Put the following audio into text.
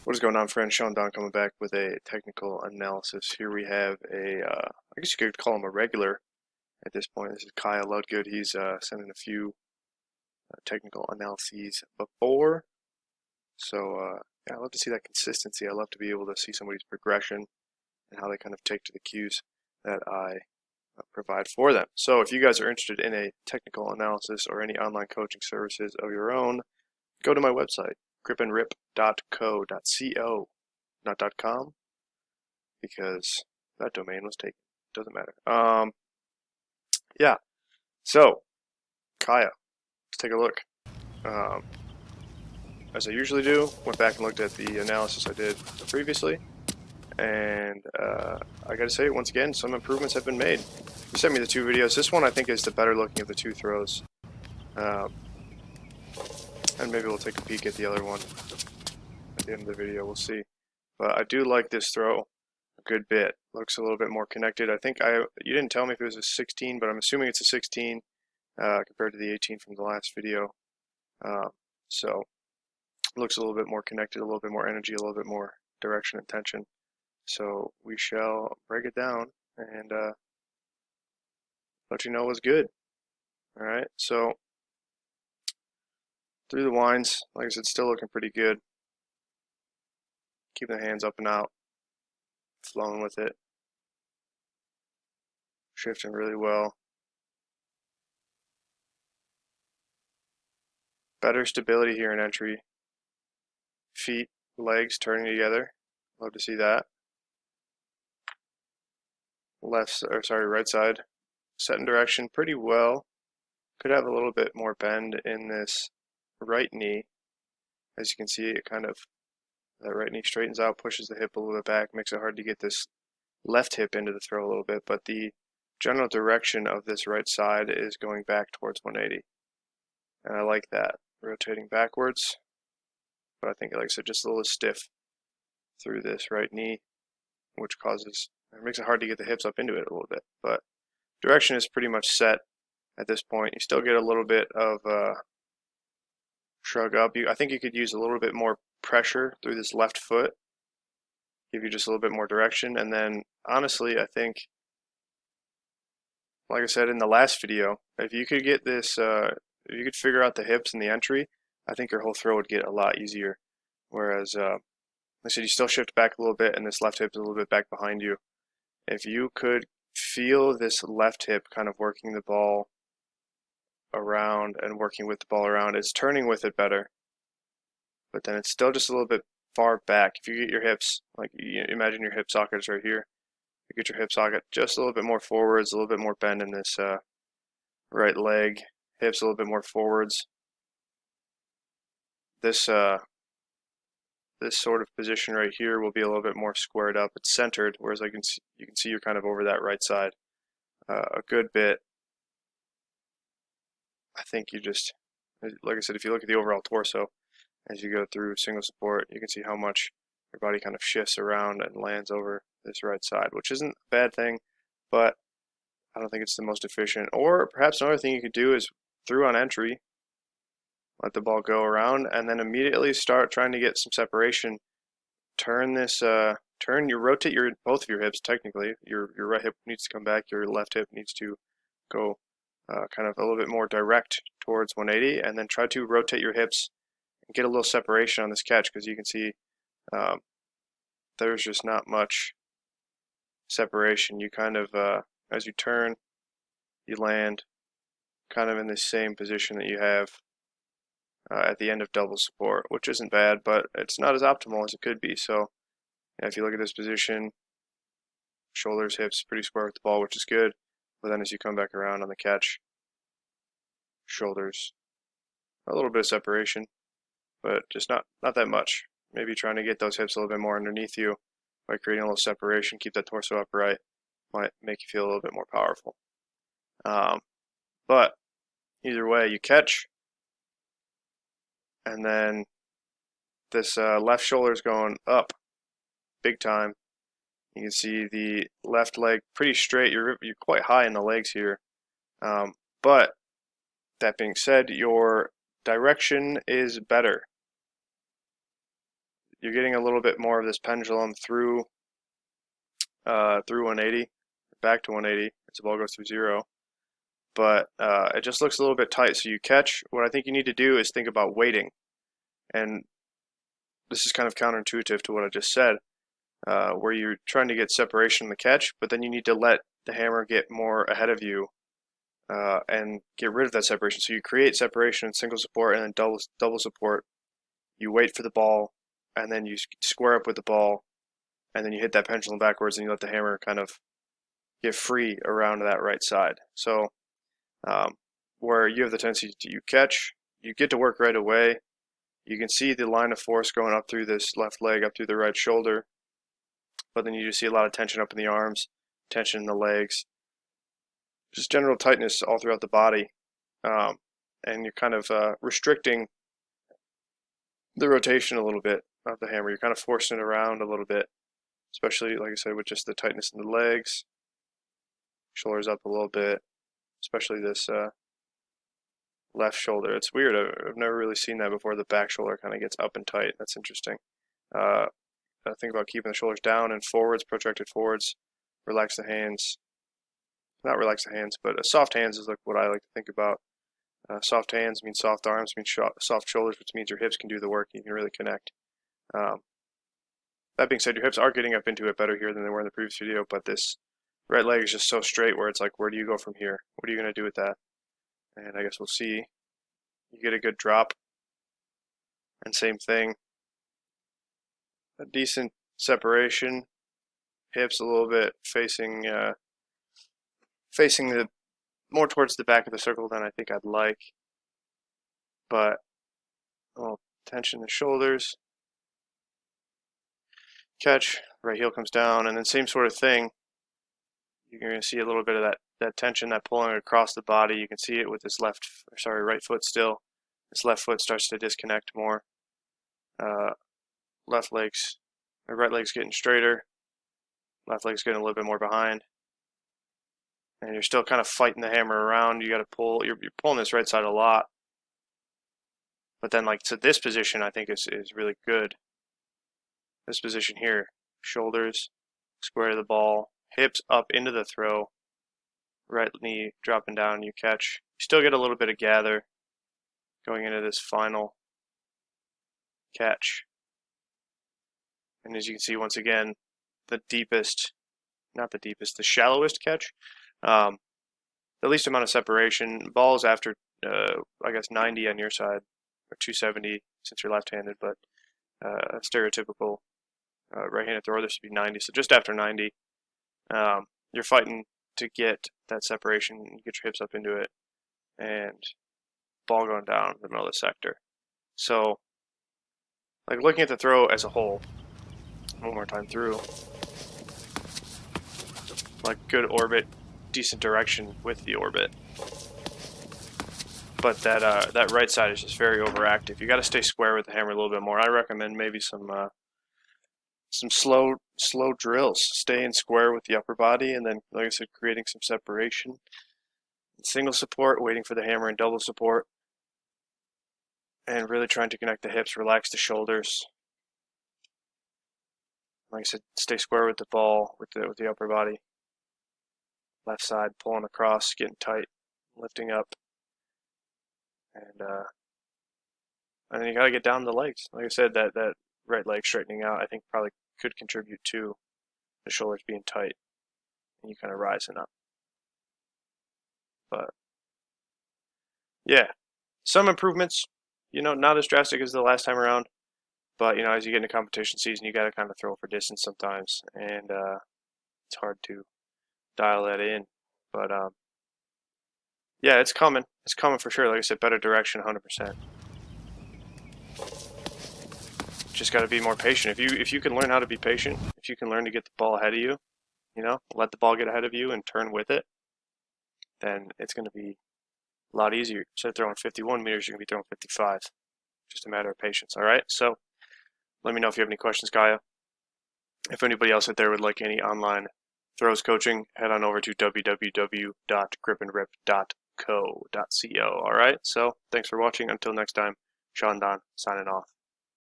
What is going on, friends? Sean Don coming back with a technical analysis. Here we have I guess you could call him a regular at this point. This is Kyle Ludgood. He's sending a few technical analyses before. So, yeah, I love to see that consistency. I love to be able to see somebody's progression and how they kind of take to the cues that I provide for them. So, if you guys are interested in a technical analysis or any online coaching services of your own, go to my website, gripandrip.co.co, not .com, because that domain was taken. Doesn't matter. Yeah. So, Kaya, let's take a look. As I usually do, went back and looked at the analysis I did previously, and I gotta say, once again, some improvements have been made. You sent me the two videos. This one I think is the better looking of the two throws. And maybe we'll take a peek at the other one at the end of the video. We'll see. But I do like this throw a good bit. Looks a little bit more connected. I think you didn't tell me if it was a 16, but I'm assuming it's a 16 compared to the 18 from the last video. So looks a little bit more connected, a little bit more energy, a little bit more direction and tension. So we shall break it down and let you know what's good. All right. So through the winds, like I said, still looking pretty good. Keeping the hands up and out, flowing with it, shifting really well. Better stability here in entry. Feet, legs turning together. Love to see that. Right side, set in direction pretty well. Could have a little bit more bend in this right knee. As you can see, it kind of, that right knee straightens out, pushes the hip a little bit back, makes it hard to get this left hip into the throw a little bit, but the general direction of this right side is going back towards 180. And I like that, rotating backwards. But I think, like I said, just a little stiff through this right knee, which makes it hard to get the hips up into it a little bit. But direction is pretty much set at this point. You still get a little bit of shrug up. I think you could use a little bit more pressure through this left foot, give you just a little bit more direction. And then, honestly, I think, like I said in the last video, if you could get this, if you could figure out the hips and the entry, I think your whole throw would get a lot easier. Whereas, like I said, you still shift back a little bit, and this left hip is a little bit back behind you. If you could feel this left hip kind of working the ball around and working with the ball around, it's turning with it better, but then it's still just a little bit far back. If you get your hips, like you imagine your hip socket is right here, you get your hip socket just a little bit more forwards, a little bit more bend in this right leg, hips a little bit more forwards. This sort of position right here will be a little bit more squared up. It's centered, whereas you can see you're kind of over that right side a good bit. I think you just, like I said, if you look at the overall torso as you go through single support, you can see how much your body kind of shifts around and lands over this right side, which isn't a bad thing, but I don't think it's the most efficient. Or perhaps another thing you could do is through on entry, let the ball go around, and then immediately start trying to get some separation. Rotate both of your hips. Technically, your right hip needs to come back. Your left hip needs to go kind of a little bit more direct towards 180, and then try to rotate your hips and get a little separation on this catch, because you can see there's just not much separation. You kind of, as you turn, you land kind of in the same position that you have at the end of double support, which isn't bad, but it's not as optimal as it could be. So yeah, if you look at this position, shoulders, hips, pretty square with the ball, which is good. But then as you come back around on the catch, shoulders, a little bit of separation, but just not that much. Maybe trying to get those hips a little bit more underneath you by creating a little separation, keep that torso upright, might make you feel a little bit more powerful. But either way, you catch, and then this left shoulder is going up big time. You can see the left leg pretty straight. You're quite high in the legs here. But that being said, your direction is better. you're getting a little bit more of this pendulum through 180, back to 180 as the ball goes through 0. But it just looks a little bit tight. So you catch. What I think you need to do is think about weighting, and this is kind of counterintuitive to what I just said, where you're trying to get separation in the catch, but then you need to let the hammer get more ahead of you and get rid of that separation. So you create separation in single support and then double support. You wait for the ball, and then you square up with the ball, and then you hit that pendulum backwards, and you let the hammer kind of get free around that right side. So where you have the tendency to you catch, you get to work right away. You can see the line of force going up through this left leg, up through the right shoulder, but then you just see a lot of tension up in the arms, tension in the legs, just general tightness all throughout the body, and you're kind of restricting the rotation a little bit of the hammer. You're kind of forcing it around a little bit, especially, like I said, with just the tightness in the legs, shoulders up a little bit, especially this left shoulder. It's weird. I've never really seen that before. The back shoulder kind of gets up and tight. That's interesting. I think about keeping the shoulders down and forwards, protracted forwards. Relax the hands. Not relax the hands, but soft hands is like what I like to think about. Soft hands means soft arms, means soft shoulders, which means your hips can do the work. You can really connect. That being said, your hips are getting up into it better here than they were in the previous video, but this right leg is just so straight where it's like, where do you go from here? What are you going to do with that? And I guess we'll see. You get a good drop. And same thing. A decent separation. Hips a little bit facing the more towards the back of the circle than I think I'd like. But a little tension in the shoulders. Catch, right heel comes down, and then same sort of thing. You're going to see a little bit of that tension, that pulling across the body. You can see it with this right foot still. This left foot starts to disconnect more. Right leg's getting straighter. Left leg's getting a little bit more behind. And you're still kind of fighting the hammer around. You got to pull. You're pulling this right side a lot. But then, so this position, I think is really good. This position here, shoulders square to the ball, hips up into the throw, right knee dropping down, you catch. You still get a little bit of gather going into this final catch. And as you can see, once again, the shallowest catch, the least amount of separation. Balls after, I guess, 90 on your side, or 270 since you're left-handed, but a stereotypical right-handed thrower, this would be 90. So just after 90, you're fighting to get that separation, get your hips up into it, and ball going down the middle of the sector. So, looking at the throw as a whole, one more time through, good orbit, decent direction with the orbit. But that right side is just very overactive. You got to stay square with the hammer a little bit more. I recommend maybe some slow drills, staying square with the upper body, and then, like I said, creating some separation. Single support, waiting for the hammer, and double support, and really trying to connect the hips, relax the shoulders. Like I said, stay square with the ball, with the upper body. Left side pulling across, getting tight, lifting up, and then you got to get down the legs. Like I said, that right leg straightening out, I think probably could contribute to the shoulders being tight and you kind of rising up. But yeah, some improvements, not as drastic as the last time around, but as you get into competition season, you got to kind of throw for distance sometimes, and it's hard to dial that in. But yeah, it's coming for sure. Like I said, better direction 100%. Just got to be more patient. If you can learn how to be patient, if you can learn to get the ball ahead of you, let the ball get ahead of you and turn with it, then it's going to be a lot easier. Instead of throwing 51 meters, you're going to be throwing 55. Just a matter of patience. All right. So let me know if you have any questions, Kaya. If anybody else out there would like any online throws coaching, head on over to www.gripandrip.co. All right. So thanks for watching. Until next time, Sean Don signing off.